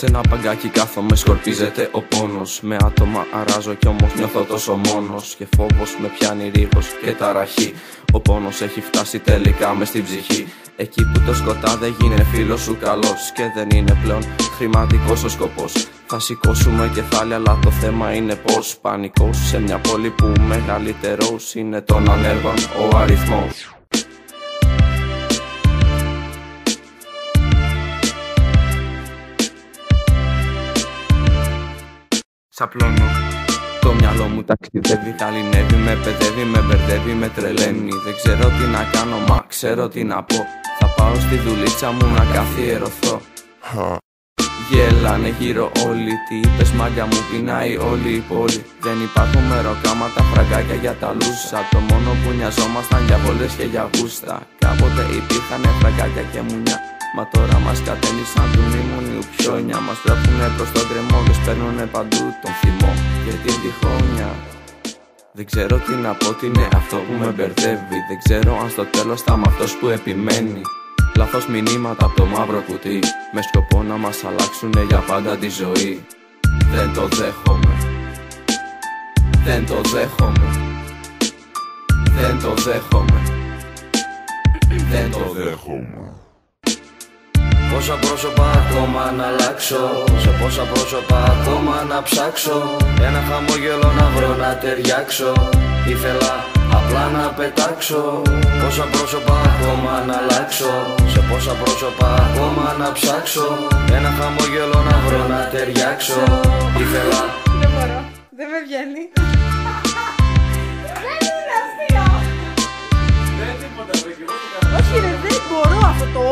Σ' ένα παγκάκι κάθομαι, σκορπίζεται ο πόνος. Με άτομα αράζω κι όμως νιώθω τόσο μόνος. Και φόβος με πιάνει ρίγος και ταραχή. Ο πόνος έχει φτάσει τελικά μες στην ψυχή. Εκεί που το σκοτάδι γίνε φίλος σου καλός. Και δεν είναι πλέον χρηματικός ο σκοπός. Θα σηκώσουμε κεφάλια αλλά το θέμα είναι πως. Πανικός σε μια πόλη που μεγαλύτερος είναι των ανέργων ο αριθμός. Σαπλώνω, το μυαλό μου ταξιδεύει, ταλινεύει, με παιδεύει, με μπερδεύει, με τρελαίνει. Δεν ξέρω τι να κάνω, μα ξέρω τι να πω. Θα πάω στη δουλίτσα μου να καθιερωθώ. Γέλανε γύρω όλοι, τι είπες μάγκα μου, πεινάει όλη η πόλη. Δεν υπάρχουν μεροκάματα, φραγκάκια για τα λούσα. Το μόνο που νοιαζόμασταν για βόλες και για γούστα. Κάποτε υπήρχανε φραγκάκια και μουνιά. Μα τώρα μας κατένισαν του μνημονίου πιόνια. Μας τρέχουνε προς τον κρεμό και σπέρνουνε παντού τον θυμό και την τυχόνια. Δεν ξέρω τι να πω, τι είναι αυτό που με μπερδεύει. Δεν ξέρω αν στο τέλος θα είμαι αυτός που επιμένει. Λάθος μηνύματα από το μαύρο κουτί, με σκοπό να μας αλλάξουνε για πάντα τη ζωή. Δεν το δέχομαι. Δεν το δέχομαι. Δεν το δέχομαι. Δεν το δέχομαι. Πόσα πρόσωπα ακόμα να αλλάξω, σε πόσα πρόσωπα ακόμα να ψάξω. Ένα χαμόγελο να βρω να ταιριάξω, ήθελα απλά να πετάξω. Πόσα πρόσωπα ακόμα να αλλάξω, σε πόσα πρόσωπα ακόμα να ψάξω. Ένα χαμόγελο να βρω να ταιριάξω, ήθελα. Δεν μπορώ, δεν με βγαίνει. Δεν είναι αστείο. Δεν τίποτα, Όχι ρε, δεν μπορώ αυτό το